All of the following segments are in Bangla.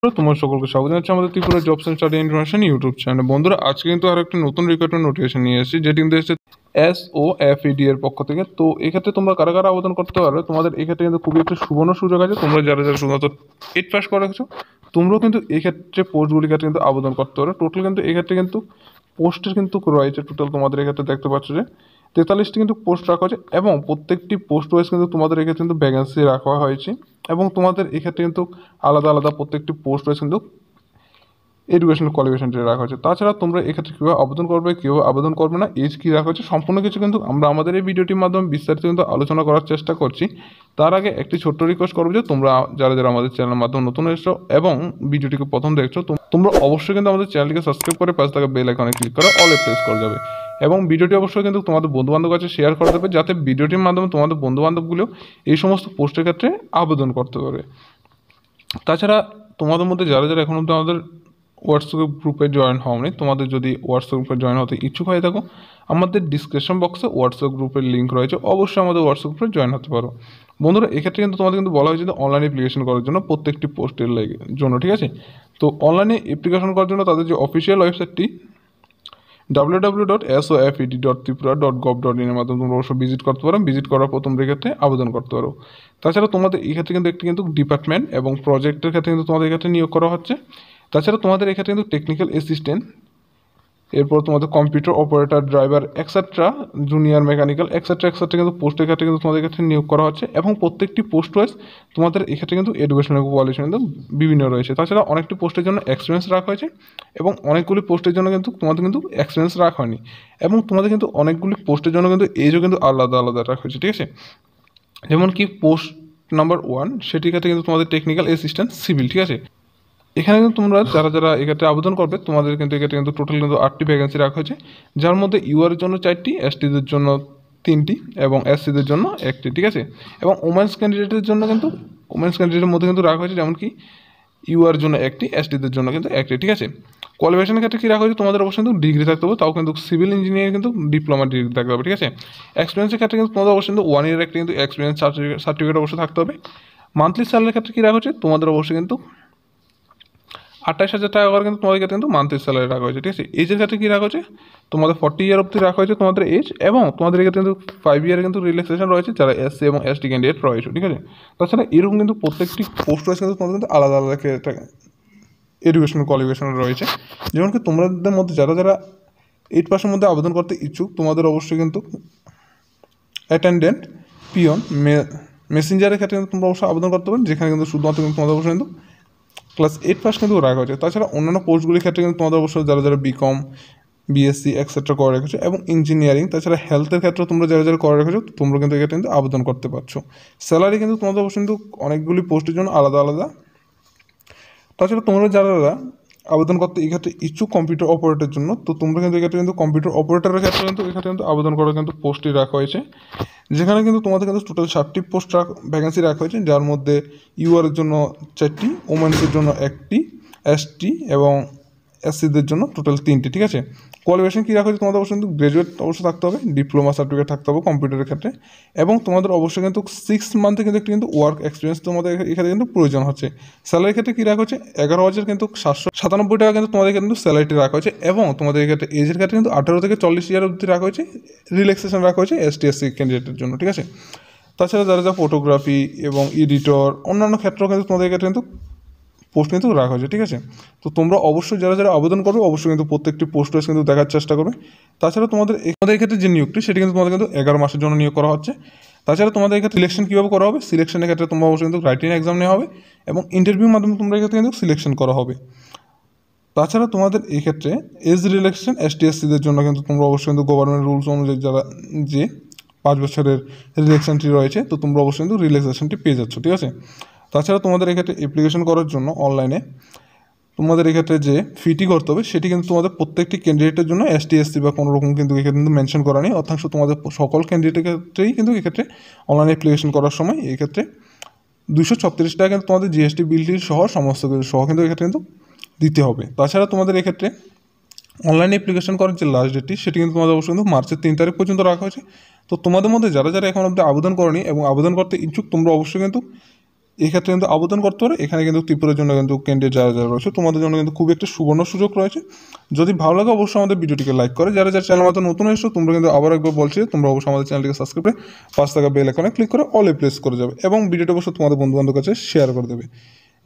তোমার সকলকে স্বাগত জানাচ্ছি আমাদের Tripura jobs and study information YouTube চ্যানেলে। বন্ধুরা, আজকে কিন্তু আর একটা নতুন রিক্রুটমেন্ট নোটিফিকেশন নিয়ে এসেছি, যেটি কিন্তু এসেছে SOFED এর পক্ষ থেকে। তো এক্ষেত্রে তোমরা কারা কারা আবেদন করতে পারবে, তোমাদের এক্ষেত্রে কিন্তু খুবই একটা সুবর্ণ সুযোগ আছে। তোমরা যারা যারা শুধুমাত্র 8 পাস করে রেখেছো, তোমরাও কিন্তু এক্ষেত্রে পোস্টগুলি ক্ষেত্রে কিন্তু আবেদন করতে পারো। টোটাল কিন্তু এক্ষেত্রে কিন্তু পোস্টের কিন্তু রয়েছে টোটাল তোমাদের এক্ষেত্রে দেখতে পাচ্ছ যে 43টি কিন্তু পোস্ট রাখা হয়েছে, এবং প্রত্যেকটি পোস্ট ওয়াইজ কিন্তু তোমাদের এক্ষেত্রে কিন্তু ভ্যাকেন্সি রাখা হয়েছে, এবং তোমাদের এক্ষেত্রে কিন্তু আলাদা আলাদা প্রত্যেকটি পোস্ট ওয়াইজ কিন্তু এডুকেশনাল কোয়ালিফিকেশনটি রাখা হয়েছে। তাছাড়া তোমরা এক্ষেত্রে কীভাবে আবেদন করবে, কীভাবে আবেদন করবে না, এজ কী রাখা হয়েছে, সম্পূর্ণ কিছু কিন্তু আমরা আমাদের এই ভিডিওটির মাধ্যমে বিস্তারিত কিন্তু আলোচনা করার চেষ্টা করছি। তার আগে একটি ছোট্ট রিকোয়েস্ট করবো যে তোমরা যারা যারা আমাদের চ্যানেলের মাধ্যমে নতুন এসেছো এবং ভিডিওটিকে প্রথম দেখছো, তোমরা অবশ্যই কিন্তু আমাদের চ্যানেলটিকে সাবস্ক্রাইব করে পাশে থাকা বেল আইকনে ক্লিক করে অলে প্রেস করে যাবে, এবং ভিডিওটি অবশ্যই কিন্তু তোমাদের বন্ধুবান্ধব কাছে শেয়ার করে দেবে, যাতে ভিডিওটির মাধ্যমে তোমাদের বন্ধুবান্ধবগুলো এই সমস্ত পোস্টের ক্ষেত্রে আবেদন করতে পারে। তাছাড়া তোমাদের মধ্যে যারা যারা এখন অব্দি আমাদের হোয়াটসঅ্যাপ গ্রুপে জয়েন হওনি, তোমাদের যদি হোয়াটসঅ্যাপ গ্রুপে জয়েন হতে ইচ্ছুক হয়ে থাকো, আমাদের ডিসক্রিপশন বক্সে হোয়াটসঅ্যাপ গ্রুপের লিঙ্ক রয়েছে, অবশ্যই আমাদের হোয়াটসঅ্যাপ গ্রুপে জয়েন হতে পারো। বন্ধুরা, এক্ষেত্রে কিন্তু তোমাদের কিন্তু বলা হয়েছে যে অনলাইন অ্যাপ্লিকেশন করার জন্য প্রত্যেকটি পোস্টের জন্য, ঠিক আছে। তো অনলাইনে অ্যাপ্লিকেশন করার জন্য তাদের যে অফিসিয়াল ওয়েবসাইটটি www.sofed.tripura.gov.in এর মাধ্যমে তোমরা অবশ্যই ভিজিট করতে পারো। ভিজিট করার পর তোমরা এক্ষেত্রে আবেদন করতে পারো। তাছাড়া তোমাদের এক্ষেত্রে কিন্তু একটি কিন্তু ডিপার্টমেন্ট এবং প্রজেক্টের ক্ষেত্রে কিন্তু তোমাদের এক্ষেত্রে নিয়োগ করা হচ্ছে। তাছাড়া তোমাদের এক্ষেত্রে কিন্তু টেকনিক্যাল অ্যাসিস্ট্যান্ট, এরপর তোমাদের computer operator, driver etcetera, junior mechanical etcetera etcetera কিন্তু পোস্টের ক্ষেত্রে কিন্তু তোমাদের ক্ষেত্রে নিয়োগ করা হচ্ছে, এবং প্রত্যেকটি পোস্ট ওয়াইজ তোমাদের এক্ষেত্রে কিন্তু এডুকেশনাল কোয়ালিফিকেশন কিন্তু বিভিন্ন রয়েছে। তাছাড়া অনেকটি পোস্টের জন্য এক্সপিরিয়েন্স রাখা হয়েছে, এবং অনেকগুলি পোস্টের জন্য কিন্তু তোমাদের কিন্তু এক্সপিরিয়েন্স রাখা হয়নি, এবং তোমাদের কিন্তু অনেকগুলি পোস্টের জন্য কিন্তু এজও কিন্তু আলাদা আলাদা রাখা হয়েছে, ঠিক আছে। যেমন কি পোস্ট নাম্বার 1, সেটির ক্ষেত্রে কিন্তু তোমাদের টেকনিক্যাল অ্যাসিস্ট্যান্ট সিভিল, ঠিক আছে। এখানে কিন্তু তোমরা যারা যারা এক্ষেত্রে আবেদন করবে, তোমাদের কিন্তু এক্ষেত্রে কিন্তু টোটাল কিন্তু 8টি ভ্যাকেন্সি রাখা হয়েছে, যার মধ্যে ইউআর জন্য 4টি, এসটিদের জন্য 3টি এবং এসসিদের জন্য 1টি, ঠিক আছে। এবং ওমেন্স ক্যান্ডিডেটের জন্য কিন্তু ওমেন্স ক্যান্ডিডেটের মধ্যে কিন্তু রাখা হয়েছে, যেমন কি ইউআর জন্য 1টি, এসটিদের জন্য কিন্তু 1টি, ঠিক আছে। কোয়ালিফিকেশনের ক্ষেত্রে কী রাখা হয়েছে, তোমাদের অবশ্যই কিন্তু ডিগ্রি থাকতে হবে, তাও কিন্তু সিভিল ইঞ্জিনিয়ারিং কিন্তু ডিপ্লোমা ডিগ্রি থাকতে হবে, ঠিক আছে। এক্সপিরিয়েন্সের ক্ষেত্রে কিন্তু তোমাদের অবশ্যই কিন্তু 1 ইয়ারের একটা কিন্তু এক্সপিরিয়েন্স সার্টিফিকেট অবশ্যই থাকতে হবে। মান্থলি স্যালারির ক্ষেত্রে কী রাখা হচ্ছে, তোমাদের অবশ্যই কিন্তু 28,000 টাকা করে কিন্তু তোমাদের ক্ষেত্রে কিন্তু মান্থলি স্যালারি রাখা হয়েছে, ঠিক আছে। এজের ক্ষেত্রে কী রাখা হয়েছে, তোমাদের 40 ইয়ার অবধি রাখা হয়েছে তোমাদের এজ, এবং তোমাদের ক্ষেত্রে কিন্তু 5 ইয়ারে কিন্তু রিল্যাক্সেশন রয়েছে যারা এসসি এবং এসটি ক্যান্ডিডেট রয়েছে, ঠিক আছে। তাছাড়া এরকম কিন্তু প্রত্যেকটি পোস্ট রয়েছে কিন্তু তোমাদের কিন্তু আলাদা আলাদা এডুকেশনাল কোয়ালিফিকেশন রয়েছে। যেমন কি তোমাদের মধ্যে যারা যারা 8 পাসের মধ্যে আবেদন করতে ইচ্ছুক, তোমাদের অবশ্যই কিন্তু অ্যাটেন্ডেন্ট, পিয়ন, মেসেঞ্জারের ক্ষেত্রে কিন্তু তোমরা অবশ্যই আবেদন করতে পারো, যেখানে কিন্তু শুধুমাত্র কিন্তু তোমাদের অবশ্যই কিন্তু ক্লাস 8 পাস কিন্তু রাখা হয়েছে। তাছাড়া অন্যান্য পোস্টগুলির ক্ষেত্রে কিন্তু তোমাদের অবশ্যই যারা যারা বিকম, বিএসসি এক্সেট্রা করে রেখেছো, এবং ইঞ্জিনিয়ারিং, তাছাড়া হেলথের ক্ষেত্রে তোমরা যারা যারা করে রেখেছো, তোমরা কিন্তু এক্ষেত্রে কিন্তু আবেদন করতে পারছো। স্যালারি কিন্তু তোমাদের অবশ্যই কিন্তু অনেকগুলি পোস্টের জন্য আলাদা আলাদা। তাছাড়া তোমরা যারা যারা আবেদন করতে এক্ষেত্রে ইচ্ছুক কম্পিউটার অপারেটরের জন্য, তো তোমরা কিন্তু এক্ষেত্রে কিন্তু কম্পিউটার অপারেটরের ক্ষেত্রে কিন্তু এক্ষেত্রে কিন্তু আবেদন করার কিন্তু পোস্টটি রাখা হয়েছে, যেখানে কিন্তু তোমাদের কিন্তু টোটাল 7টি পোস্ট ভ্যাকেন্সি রাখা হয়েছে, যার মধ্যে ইউআরের জন্য 4টি, ওমেন্সের জন্য 1টি, এসটি এবং এসসিদের জন্য টোটাল 3টি, ঠিক আছে। কোয়ালিফিকেশন কী রাখা হয়েছে, তোমাদের অবশ্যই কিন্তু গ্র্যাজুয়েট অবশ্যই থাকতে হবে, ডিপ্লোমা সার্টিফিকেট থাকতে হবে কম্পিউটারের ক্ষেত্রে, এবং তোমাদের অবশ্যই কিন্তু 6 মান্থে কিন্তু একটি কিন্তু ওয়ার্ক এক্সপিরিয়েন্স তোমাদের এখানে কিন্তু প্রয়োজন হচ্ছে। স্যালারির ক্ষেত্রে কী রাখা হচ্ছে, 11,000 কিন্তু 797 টাকা কিন্তু তোমাদের কিন্তু স্যালারিটি রাখা হয়েছে, এবং তোমাদের ক্ষেত্রে এজের ক্ষেত্রে কিন্তু 18 থেকে 40 ইয়ার অবধি রাখা হয়েছে, রিল্যাক্সেশন রাখা হয়েছে এসটি এসসি ক্যান্ডিডেটের জন্য, ঠিক আছে। তাছাড়া যারা যারা ফটোগ্রাফি এবং এডিটর অন্যান্য ক্ষেত্রেও কিন্তু তোমাদের ক্ষেত্রে কিন্তু পোস্ট কিন্তু রাখা হয়েছে, ঠিক আছে। তো তোমরা অবশ্যই যারা যারা আবেদন করবে, অবশ্যই কিন্তু প্রত্যেকটি পোস্ট কিন্তু দেখার চেষ্টা করবে। তাছাড়া তোমাদের ক্ষেত্রে যে নিয়োগটি, সেটি কিন্তু তোমাদের কিন্তু 11 মাসের জন্য নিয়োগ করা হচ্ছে। তাছাড়া তোমাদের এক্ষেত্রে সিলেকশন কীভাবে করা হবে, সিলেকশনের ক্ষেত্রে তোমরা অবশ্যই কিন্তু রাইটিং এক্সাম নেওয়া হবে, এবং ইন্টারভিউর মাধ্যমে তোমরা এক্ষেত্রে কিন্তু সিলেকশন করা হবে। তাছাড়া তোমাদের এই ক্ষেত্রে এজ রিল্যাক্সেশন এসটি এসসিদের জন্য কিন্তু তোমরা অবশ্যই কিন্তু গভর্নমেন্ট রুলস অনুযায়ী যারা যে 5 বছরের রিল্যাক্সেশনটি রয়েছে, তো তোমরা অবশ্যই কিন্তু রিল্যাক্সেশনটি পেয়ে যাচ্ছ, ঠিক আছে। তাছাড়া তোমাদের এক্ষেত্রে অ্যাপ্লিকেশন করার জন্য অনলাইনে তোমাদের এক্ষেত্রে যে ফিটি করতে হবে, সেটি কিন্তু তোমাদের প্রত্যেকটি ক্যান্ডিডেটের জন্য এসটি এসসি বা কোনো রকম কিন্তু এক্ষেত্রে কিন্তু মেনশন করা নেই, অর্থাৎ তোমাদের সকল ক্যান্ডিডেটের ক্ষেত্রেই কিন্তু এক্ষেত্রে অনলাইনে অ্যাপ্লিকেশন করার সময় এক্ষেত্রে 236 টাকা কিন্তু তোমাদের জিএসটি বিলটি সহ সমস্ত কিছু সহ কিন্তু এক্ষেত্রে কিন্তু দিতে হবে। তাছাড়া তোমাদের এক্ষেত্রে অনলাইনে অ্যাপ্লিকেশন করার যে লাস্ট ডেটটি, সেটি কিন্তু তোমাদের অবশ্যই কিন্তু মার্চের 3 তারিখ পর্যন্ত রাখা হয়েছে। তো তোমাদের মধ্যে যারা যারা এখন অবধি আবেদন করেনি এবং আবেদন করতে ইচ্ছুক, তোমরা অবশ্যই কিন্তু এক্ষেত্রে কিন্তু আবেদন করতে পারো। এখানে কিন্তু ত্রিপুরার জন্য কিন্তু ক্যান্ডিডেট যারা যারা রয়েছে তোমাদের জন্য কিন্তু খুব একটা সুবর্ণ সুযোগ রয়েছে। যদি ভালো লাগে অবশ্যই আমাদের ভিডিওটিকে লাইক করে, যারা যারা চ্যানেল মতো নতুন এসো তোমরা কিন্তু আবার একবার বলছি তোমরা অবশ্যই আমাদের চ্যানেলটিকে সাবস্ক্রাইব করে পাঁচ টাকা বেল আইকনে ক্লিক করে অলে প্রেস করে যাবে এবং ভিডিওটি অবশ্যই তোমাদের বন্ধুবান্ধবের কাছে শেয়ার করে দেবে,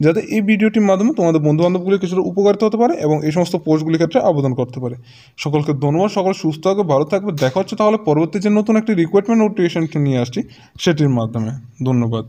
যাতে এই ভিডিওটির মাধ্যমে তোমাদের বন্ধুবান্ধবগুলি কিছুটা উপকারিত হতে পারে এবং এই সমস্ত পোস্টগুলির ক্ষেত্রে আবেদন করতে পারে। সকলকে ধন্যবাদ, সকল সুস্থ থাকবে, ভালো থাকবে। দেখা হচ্ছে তাহলে পরবর্তী যে নতুন একটি রিক্রুটমেন্ট নোটিফিকেশন নিয়ে আসছি সেটির মাধ্যমে। ধন্যবাদ।